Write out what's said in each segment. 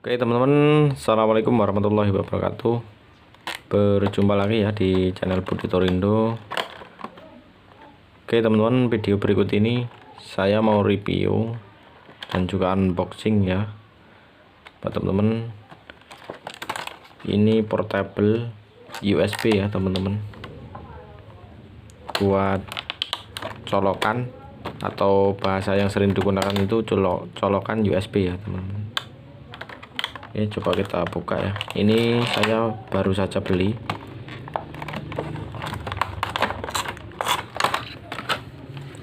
Oke teman-teman, assalamualaikum warahmatullahi wabarakatuh. Berjumpa lagi ya di channel Budi Torindo. Oke teman-teman, video berikut ini saya mau review dan juga unboxing ya buat teman-teman. Ini portable USB ya teman-teman, buat colokan atau bahasa yang sering digunakan itu colokan USB ya teman-teman. Oke, coba kita buka ya. Ini saya baru saja beli.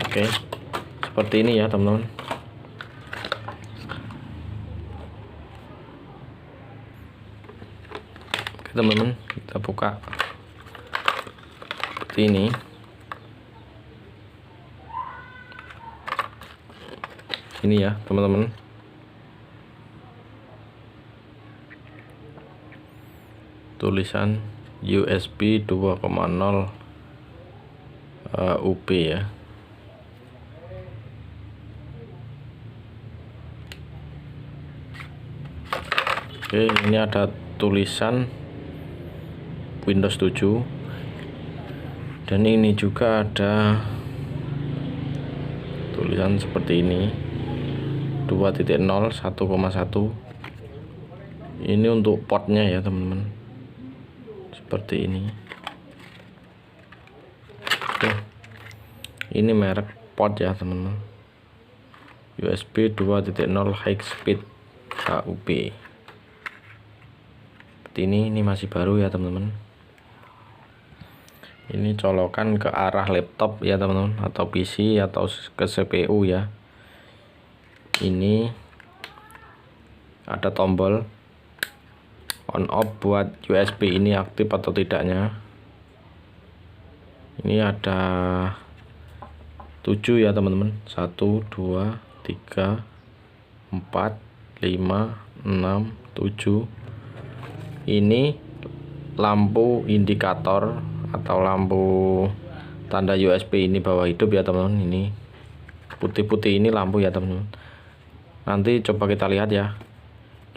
Oke, seperti ini ya teman-teman. Oke teman-teman, kita buka seperti ini. Ini ya teman-teman. Tulisan USB 2.0 UB ya. Oke, ini ada tulisan Windows 7 dan ini juga ada tulisan seperti ini 2.0 1.1. Ini untuk portnya ya teman-teman, seperti ini. Oke, ini merek port ya teman-teman, USB 2.0 high speed HUB. Seperti ini masih baru ya teman-teman. Ini colokan ke arah laptop ya teman-teman, atau PC atau ke CPU ya. Ini ada tombol on off buat USB ini aktif atau tidaknya. Ini ada 7 ya teman-teman, 1 2 3 4 5 6 7. Ini lampu indikator atau lampu tanda USB ini bahwa hidup ya teman-teman. Ini putih-putih ini lampu ya teman-teman. Nanti coba kita lihat ya,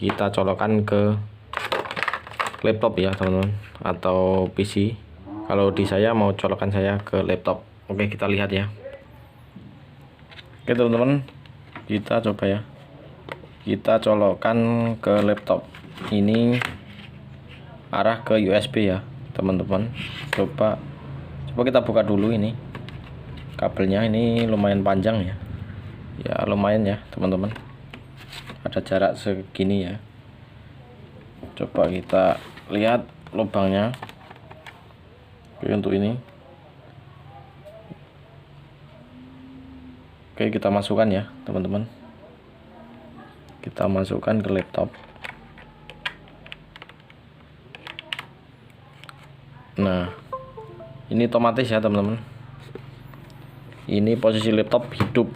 kita colokan ke laptop ya teman-teman, atau PC. Kalau di saya mau colokan saya ke laptop. Oke, kita lihat ya. Oke teman-teman, kita coba ya, kita colokan ke laptop. Ini arah ke USB ya teman-teman. Coba kita buka dulu. Ini kabelnya ini lumayan panjang ya, lumayan ya teman-teman, ada jarak segini ya. Coba kita lihat lubangnya. Oke, untuk ini. Oke, kita masukkan ya teman-teman. Kita masukkan ke laptop. Nah, ini otomatis ya teman-teman. Ini posisi laptop hidup.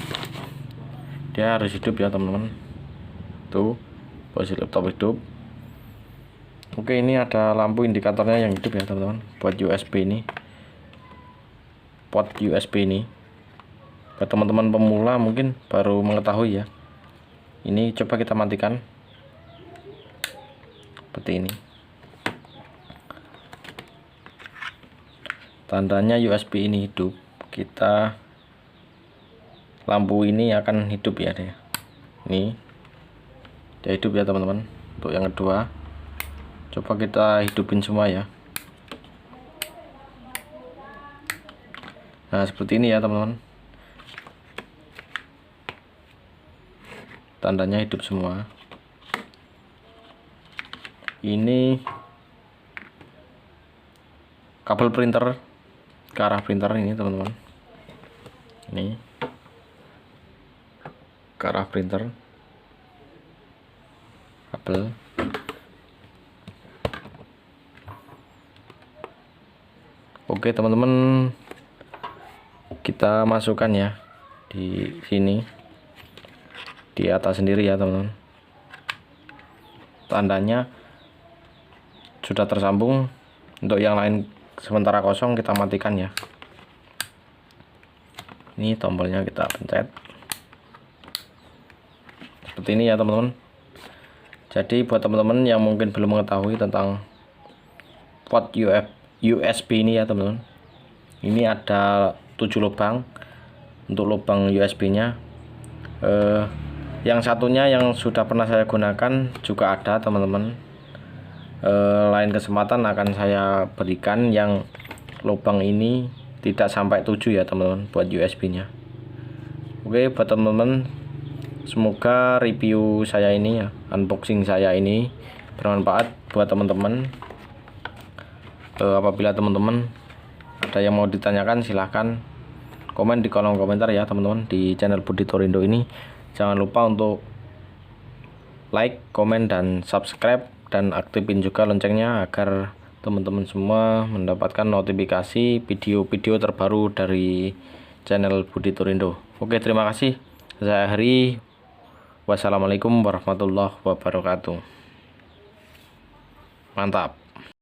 Dia harus hidup ya teman-teman. Tuh, posisi laptop hidup. Oke, ini ada lampu indikatornya yang hidup ya teman-teman, buat USB ini, port USB ini. Buat teman-teman pemula mungkin baru mengetahui ya. Ini coba kita matikan seperti ini. Tandanya USB ini hidup. Kita lampu ini akan hidup ya deh. Ini dia hidup ya teman-teman. Untuk yang kedua, coba kita hidupin semua ya. Nah, seperti ini ya teman-teman. Tandanya hidup semua. Ini kabel printer ke arah printer ini teman-teman. Ini ke arah printer kabel. Oke teman-teman, kita masukkan ya di sini, di atas sendiri ya teman-teman. Tandanya sudah tersambung. Untuk yang lain sementara kosong kita matikan ya. Ini tombolnya kita pencet seperti ini ya teman-teman. Jadi buat teman-teman yang mungkin belum mengetahui tentang port USB ini ya teman-teman, ini ada 7 lubang untuk lubang USB nya. Yang satunya yang sudah pernah saya gunakan juga ada teman-teman. Lain kesempatan akan saya berikan yang lubang ini tidak sampai 7 ya teman-teman buat USB nya. Oke, buat teman-teman, semoga review saya ini ya, unboxing saya ini bermanfaat buat teman-teman. Apabila teman-teman ada yang mau ditanyakan, silahkan komen di kolom komentar ya teman-teman di channel Budi Torindo ini. Jangan lupa untuk like, komen, dan subscribe, dan aktifin juga loncengnya agar teman-teman semua mendapatkan notifikasi video-video terbaru dari channel Budi Torindo. Oke, terima kasih. Saya akhiri. Wassalamualaikum warahmatullahi wabarakatuh. Mantap.